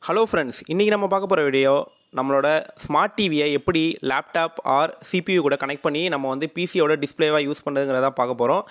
Hello friends, இன்றைக்கி நம்ம பார்க்க போகிற வீடியோ நம்மளோட ஸ்மார்ட் டிவியை எப்படி லேப்டாப் ஆர் சிபியூ கூட கனெக்ட் பண்ணி நம்ம வந்து பிசியோட டிஸ்பிளேவாக யூஸ் பண்ணுறதுங்கிறத பார்க்க போகிறோம்.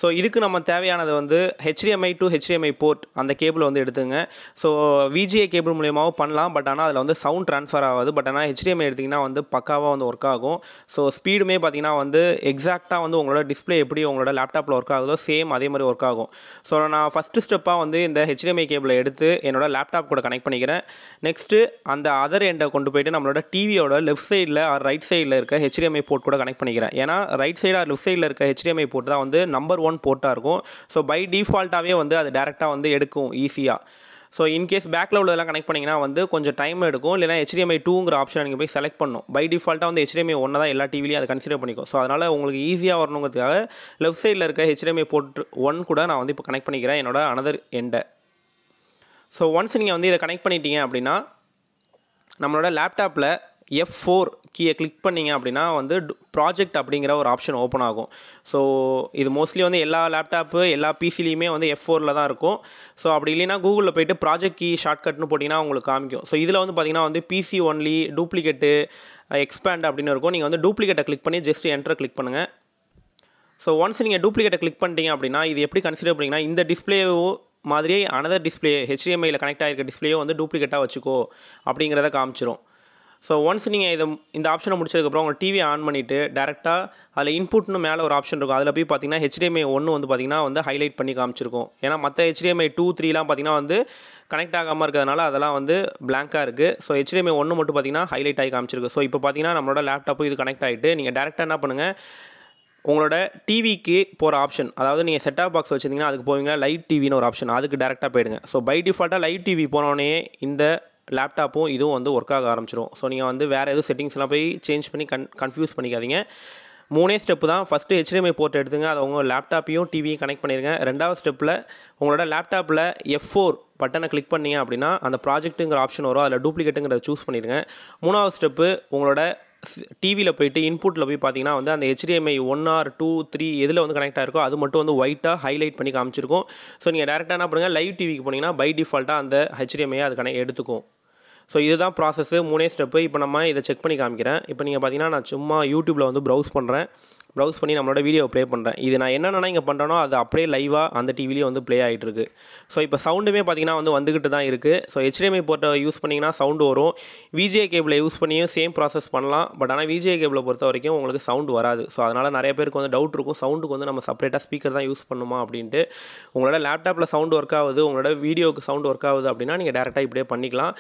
ஸோ இதுக்கு நம்ம தேவையானது வந்து HDMI to HDMI போர்ட் அந்த கேபிள் வந்து எடுத்துங்க. ஸோ VGA கேபிள் மூலியமாகவும் பண்ணலாம், பட் ஆனால் அதில் வந்து சவுண்ட் ட்ரான்ஸ்ஃபர் ஆகாது. பட் ஆனால் HDMI எடுத்திங்கன்னா வந்து பக்காவாக வந்து ஒர்க் ஆகும். ஸோ ஸ்பீடுமே பார்த்திங்கன்னா வந்து எக்ஸாக்டாக வந்து உங்களோட டிஸ்பிளே எப்படி உங்களோட லேப்டாப்பில் ஒர்க் ஆகுதோ சேம் அதே மாதிரி ஒர்க் ஆகும். ஸோ நான் ஃபஸ்ட்டு ஸ்டெப்பாக வந்து இந்த HDMI கேபிளை எடுத்து என்னோட லேப்டாப் கூட கனெக்ட் பண்ணிக்கிறேன். நெக்ஸ்ட்டு அந்த அதர் எண்டை கொண்டு போய்ட்டு நம்மளோட டிவியோட லெஃப்ட் சைடில் ஆர் ரைட் சைடில் இருக்க HDMI போர்ட் கூட கனெக்ட் பண்ணிக்கிறேன். ஏன்னா ரைட் சைடு ஆர் லெஃப்ட் சைடில் இருக்க HDMI போர்ட் தான் வந்து நம்பர் 1 போர்ட்டாக இருக்கும். ஸோ பை டிஃபால்ட்டாகவே வந்து அது டேரெக்டாக வந்து எடுக்கும் ஈஸியாக. ஸோ இன்கேஸ் பேக்கில் உள்ளதெல்லாம் கனெக்ட் பண்ணிங்கன்னா வந்து கொஞ்சம் டைம் எடுக்கும். இல்லைனா HDMI 2ங்கிற ஆப்ஷன் நீங்கள் போய் செலக்ட் பண்ணணும். பை டிஃபால்ட்டாக வந்து HDMI 1 தான் எல்லா டிவிலையும் அதை கன்சிடர் பண்ணிக்கும். ஸோ அதனால் உங்களுக்கு ஈஸியாக வரணுங்கிறதுக்காக லெஃப்ட் சைடில் இருக்க HDMI போர்ட் 1 கூட நான் வந்து இப்போ கனெக்ட் பண்ணிக்கிறேன் என்னோட அனதர் எண்டை. ஸோ ஒன்ஸ் நீங்கள் வந்து இதை கனெக்ட் பண்ணிட்டீங்க அப்படின்னா நம்மளோட லேப்டாப்பில் F4 கீயை கிளிக் பண்ணிங்க அப்படின்னா வந்து ப்ராஜெக்ட் அப்படிங்கிற ஒரு ஆப்ஷன் ஓப்பன் ஆகும். ஸோ இது மோஸ்ட்லி வந்து எல்லா லேப்டாப்பு எல்லா பிசிலையுமே வந்து F4ல் தான் இருக்கும். ஸோ அப்படி இல்லைனா கூகுளில் போய்ட்டு ப்ராஜெக்ட் கீ ஷார்ட்கட்னு போட்டிங்கன்னா உங்களுக்கு காமிக்கும். ஸோ இதில் வந்து பார்த்திங்கன்னா வந்து பிசி ஒன்லி, டூப்ளிகேட்டு, எக்ஸ்பேண்ட் அப்படின்னு இருக்கும். நீங்கள் வந்து டூப்ளிகேட்டை கிளிக் பண்ணி ஜஸ்ட் என்டரை கிளிக் பண்ணுங்கள். ஸோ ஒன்ஸ் நீங்கள் டூப்ளிகேட்டை கிளிக் பண்ணிட்டீங்க அப்படின்னா இது எப்படி கன்சிடர் பண்ணிங்கன்னா இந்த டிஸ்பிளேவோ மாதிரியே அனதர் டிஸ்பிளே HDMIயில் கனெக்ட் ஆகிருக்க டிஸ்பிளேயோ வந்து டூப்ளிகேட்டாக வச்சுக்கோ அப்படிங்கிறத காமிச்சிரும். ஸோ ஒன்ஸ் நீங்கள் இந்த ஆப்ஷனை முடிச்சதுக்கப்புறம் உங்கள் டிவியை ஆன் பண்ணிவிட்டு டேரெக்டாக அதில் இன்புட்னு மேலே ஒரு ஆப்ஷன் இருக்கும். அதில் போய் பார்த்தீங்கன்னா HDMI 1 வந்து பார்த்திங்கன்னா வந்து ஹைலைட் பண்ணி காமிச்சிருக்கும். ஏன்னா மற்ற HDMI 2, 3லாம் பார்த்திங்கன்னா வந்து கனெக்ட் ஆகாமல் இருக்கிறதுனால அதெல்லாம் வந்து பிளாங்காக இருக்குது. ஸோ HDMI 1 மட்டும் பார்த்திங்கன்னா ஹைலைட் ஆகி காமிச்சிருக்கு. ஸோ இப்போ பார்த்திங்கன்னா நம்மளோட லேப்டாப்பு இது கனெக்ட் ஆகிட்டு நீங்கள் டேரெக்டாக என்ன பண்ணுங்கள், உங்களோட டிவிக்கு போகிற ஆப்ஷன், அதாவது நீங்கள் செட்டாப் பாக்ஸ் வச்சுருந்தீங்கன்னா அதுக்கு போவீங்க, லைட் டிவின்னு ஒரு ஆப்ஷன், அதுக்கு டேரெக்டாக போயிடுங்க. ஸோ பை டிஃபால்ட்டாக லைட் டிவி போனோடனே இந்த லேப்டாப்பும் இதுவும் வந்து ஒர்க் ஆக ஆரம்பிச்சிடும். ஸோ நீங்கள் வந்து வேறு எதுவும் செட்டிங்ஸ்லாம் போய் சேஞ்ச் பண்ணி கன்ஃபியூஸ் பண்ணிக்காதீங்க. 3 ஸ்டெப்பு தான். ஃபஸ்ட்டு HDMI போர்ட் எடுத்துங்க, அதை உங்கள் லேப்டாப்பையும் டிவியும் கனெக்ட் பண்ணிடுங்க. 2வது ஸ்டெப்பில் உங்களோட லேப்டாப்பில் F4 பட்டனை கிளிக் பண்ணிங்க அப்படின்னா அந்த ப்ராஜெக்ட்டுங்கிற ஆப்ஷன் வரும், அதில் டூப்ளிகேட்டுங்கிறத சூஸ் பண்ணிடுங்க. 3வது ஸ்டெப்பு உங்களோட டிவியில் போய்ட்டு இன்புட்டில் போய் பார்த்தீங்கன்னா வந்து அந்த HDMI 1 or 2, 3 எதில் வந்து கனெக்ட் ஆகிருக்கோ அது மட்டும் வந்து ஒயிட்டாக ஹைலைட் பண்ணி காமிச்சிருக்கும். ஸோ நீங்கள் டேரெக்டாக என்ன பண்ணுங்கள், லைவ் டிவிக்கு போனீங்கன்னா பை டிஃபால்ட்டாக அந்த HDMI அது எடுத்துக்கும். ஸோ இதுதான் ப்ராசஸ்ஸு, 3 ஸ்டெப்பு. இப்போ நம்ம இதை செக் பண்ணி காமிக்கிறேன். இப்போ நீங்கள் பார்த்தீங்கன்னா நான் சும்மா யூடியூப்பில் வந்து ப்ரௌஸ் பண்ணி நம்மளோட வீடியோ ப்ளே பண்ணுறேன். இது நான் என்னென்னா இங்கே பண்ணுறேனோ அது அப்படியே லைவாக அந்த டிவிலேயே வந்து ப்ளே ஆகிட்டு இருக்குது. ஸோ இப்போ சவுண்டுமே பார்த்திங்கன்னா வந்து வந்துக்கிட்டு தான் இருக்குது. ஸோ HDMI போர்ட்டை யூஸ் பண்ணிங்கன்னா சவுண்டு வரும். VGA கேபிளை யூஸ் பண்ணியும் சேம் ப்ராசஸ் பண்ணலாம். பட் ஆனால் VGA கேபிளை பொறுத்த வரைக்கும் உங்களுக்கு சவுண்டு வராது. ஸோ அதனால் நிறைய பேருக்கு வந்து டவுட் இருக்கும், சவுண்டுக்கு வந்து நம்ம செப்பரேட்டாக ஸ்பீக்கர் தான் யூஸ் பண்ணுமா அப்படின்ட்டு. உங்களோட லேப்டாப்பில் சவுண்டு ஒர்க் ஆகுது, உங்களோட வீடியோவுக்கு சவுண்டு ஒர்க் ஆகுது அப்படின்னா நீங்கள் டேரெக்டாக இப்படியே பண்ணிக்கலாம்.